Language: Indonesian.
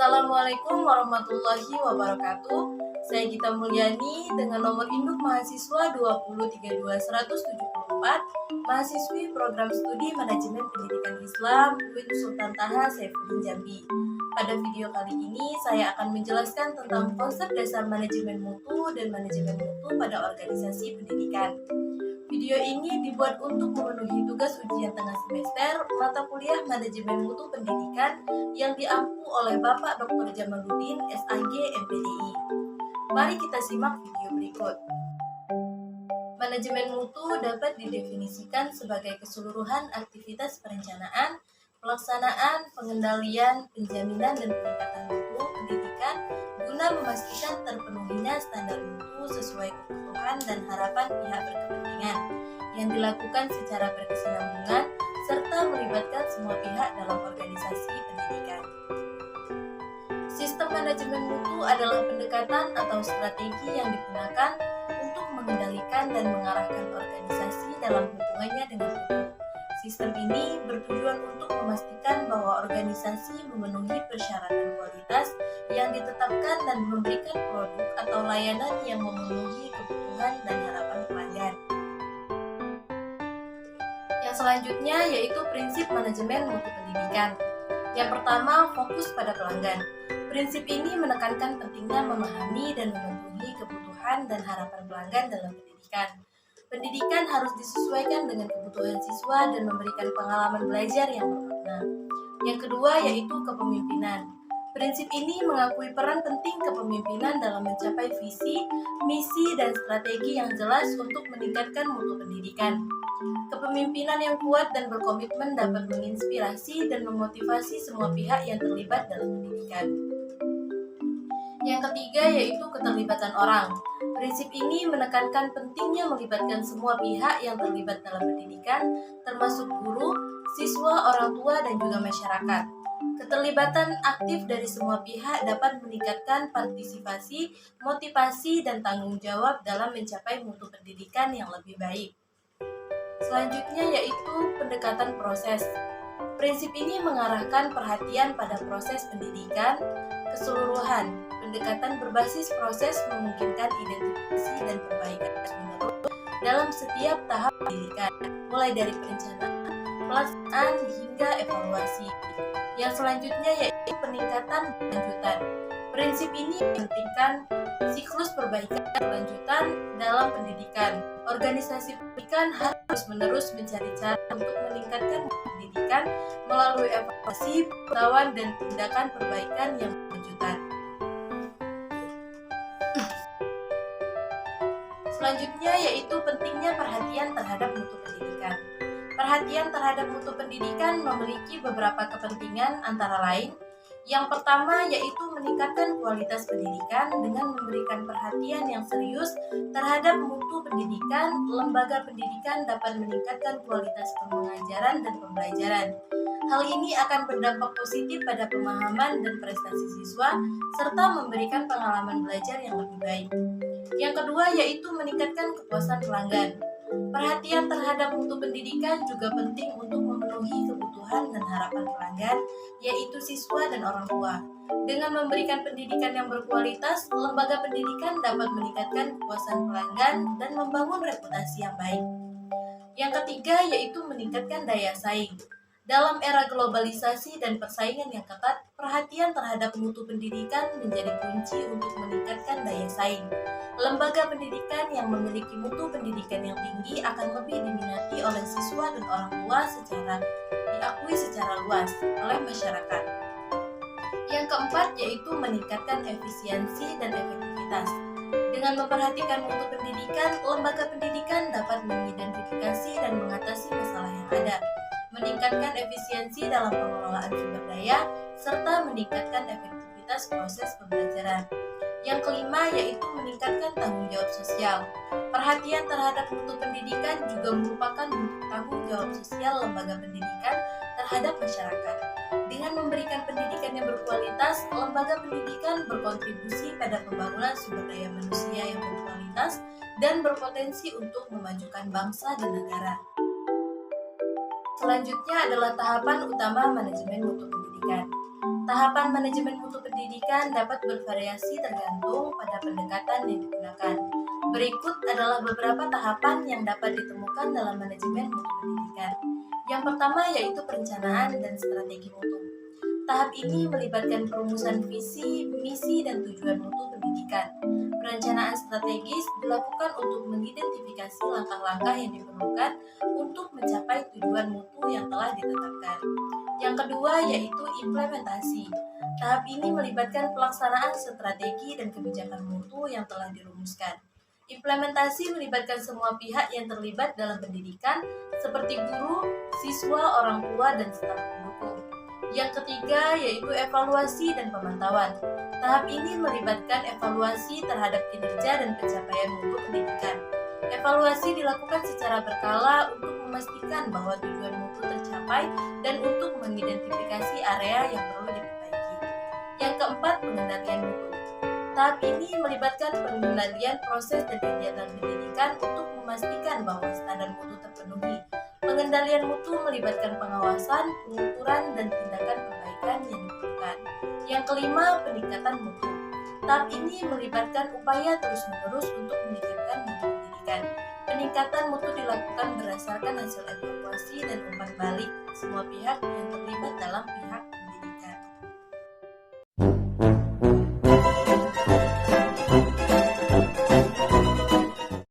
Assalamualaikum warahmatullahi wabarakatuh. Saya Gita Mulyani dengan nomor induk mahasiswa 2032174, mahasiswi program studi Manajemen Pendidikan Islam UIN Sultan Taha Saifuddin Jambi. Pada video kali ini saya akan menjelaskan tentang konsep dasar manajemen mutu dan manajemen mutu pada organisasi pendidikan. Video ini dibuat untuk memenuhi tugas ujian tengah semester mata kuliah Manajemen Mutu Pendidikan yang diampu oleh Bapak Dr. Jamaluddin, SAG, MPDI. Mari kita simak video berikut. Manajemen mutu dapat didefinisikan sebagai keseluruhan aktivitas perencanaan, pelaksanaan, pengendalian, penjaminan, dan peningkatan mutu pendidikan guna memastikan terpenuhinya standar mutu sesuai kebutuhan dan harapan pihak berkepentingan yang dilakukan secara berkesinambungan serta melibatkan semua pihak dalam organisasi pendidikan. Sistem manajemen mutu adalah pendekatan atau strategi yang digunakan untuk mengendalikan dan mengarahkan organisasi dalam hubungannya dengan mutu. Sistem ini bertujuan untuk memastikan bahwa organisasi memenuhi persyaratan kualitas yang ditetapkan dan memberikan produk atau layanan yang memenuhi kebutuhan dan harapan pelanggan. Yang selanjutnya yaitu prinsip manajemen mutu pendidikan. Yang pertama, fokus pada pelanggan. Prinsip ini menekankan pentingnya memahami dan memenuhi kebutuhan dan harapan pelanggan dalam pendidikan. Pendidikan harus disesuaikan dengan kebutuhan siswa dan memberikan pengalaman belajar yang bermakna. Yang kedua yaitu kepemimpinan. Prinsip ini mengakui peran penting kepemimpinan dalam mencapai visi, misi, dan strategi yang jelas untuk meningkatkan mutu pendidikan. Kepemimpinan yang kuat dan berkomitmen dapat menginspirasi dan memotivasi semua pihak yang terlibat dalam pendidikan. Yang ketiga yaitu keterlibatan orang. Prinsip ini menekankan pentingnya melibatkan semua pihak yang terlibat dalam pendidikan, termasuk guru, siswa, orang tua, dan juga masyarakat. Keterlibatan aktif dari semua pihak dapat meningkatkan partisipasi, motivasi, dan tanggung jawab dalam mencapai mutu pendidikan yang lebih baik. Selanjutnya yaitu pendekatan proses. Prinsip ini mengarahkan perhatian pada proses pendidikan keseluruhan. Pendekatan berbasis proses memungkinkan identifikasi dan perbaikan terus-menerus dalam setiap tahap pendidikan, mulai dari perencanaan, pelaksanaan, hingga evaluasi. Yang selanjutnya yaitu peningkatan berkelanjutan. Prinsip ini mementingkan siklus perbaikan berkelanjutan dalam pendidikan. Organisasi pendidikan harus menerus mencari cara untuk meningkatkan pendidikan melalui evaluasi, pengetahuan, dan tindakan perbaikan yang berkelanjutan. Selanjutnya yaitu pentingnya perhatian terhadap mutu pendidikan. Perhatian terhadap mutu pendidikan memiliki beberapa kepentingan antara lain. Yang pertama yaitu meningkatkan kualitas pendidikan dengan memberikan perhatian yang serius terhadap mutu pendidikan. Lembaga pendidikan dapat meningkatkan kualitas pengajaran dan pembelajaran. Hal ini akan berdampak positif pada pemahaman dan prestasi siswa serta memberikan pengalaman belajar yang lebih baik. Yang kedua yaitu meningkatkan kepuasan pelanggan. Perhatian terhadap mutu pendidikan juga penting untuk memenuhi kebutuhan dan harapan pelanggan, yaitu siswa dan orang tua. Dengan memberikan pendidikan yang berkualitas, lembaga pendidikan dapat meningkatkan kepuasan pelanggan dan membangun reputasi yang baik. Yang ketiga yaitu meningkatkan daya saing. Dalam era globalisasi dan persaingan yang ketat, perhatian terhadap mutu pendidikan menjadi kunci untuk meningkatkan daya saing. Lembaga pendidikan yang memiliki mutu pendidikan yang tinggi akan lebih diminati oleh siswa dan orang tua secara diakui secara luas oleh masyarakat. Yang keempat yaitu meningkatkan efisiensi dan efektivitas. Dengan memperhatikan mutu pendidikan, lembaga pendidikan dapat mengidentifikasi dan mengatasi masalah yang ada, meningkatkan efisiensi dalam pengelolaan sumber daya, serta meningkatkan efektivitas proses pembelajaran. Yang kelima yaitu meningkatkan tanggung jawab sosial. Perhatian terhadap mutu pendidikan juga merupakan bentuk tanggung jawab sosial lembaga pendidikan terhadap masyarakat. Dengan memberikan pendidikan yang berkualitas, lembaga pendidikan berkontribusi pada pembangunan sumber daya manusia yang berkualitas dan berpotensi untuk memajukan bangsa dan negara. Selanjutnya adalah tahapan utama manajemen mutu pendidikan. Tahapan manajemen mutu pendidikan dapat bervariasi tergantung pada pendekatan yang digunakan. Berikut adalah beberapa tahapan yang dapat ditemukan dalam manajemen mutu pendidikan. Yang pertama yaitu perencanaan dan strategi mutu. Tahap ini melibatkan perumusan visi, misi, dan tujuan mutu pendidikan. Perencanaan strategis dilakukan untuk mengidentifikasi langkah-langkah yang diperlukan untuk mencapai tujuan mutu yang telah ditetapkan. Yang kedua yaitu implementasi. Tahap ini melibatkan pelaksanaan strategi dan kebijakan mutu yang telah dirumuskan. Implementasi melibatkan semua pihak yang terlibat dalam pendidikan, seperti guru, siswa, orang tua, dan staf pendukung. Yang ketiga yaitu evaluasi dan pemantauan. Tahap ini melibatkan evaluasi terhadap kinerja dan pencapaian mutu pendidikan. Evaluasi dilakukan secara berkala untuk memastikan bahwa tujuan mutu tercapai dan untuk mengidentifikasi area yang perlu diperbaiki. Yang keempat, pengendalian mutu. Tahap ini melibatkan pengendalian proses dan kegiatan pendidikan untuk memastikan bahwa standar mutu terpenuhi. Pengendalian mutu melibatkan pengawasan, pengukuran, dan tindakan perbaikan yang diperlukan. Yang kelima, peningkatan mutu. Tahap ini melibatkan upaya terus-menerus untuk meningkatkan mutu pendidikan. Peningkatan mutu dilakukan berdasarkan hasil evaluasi dan umpan balik semua pihak yang terlibat dalam pihak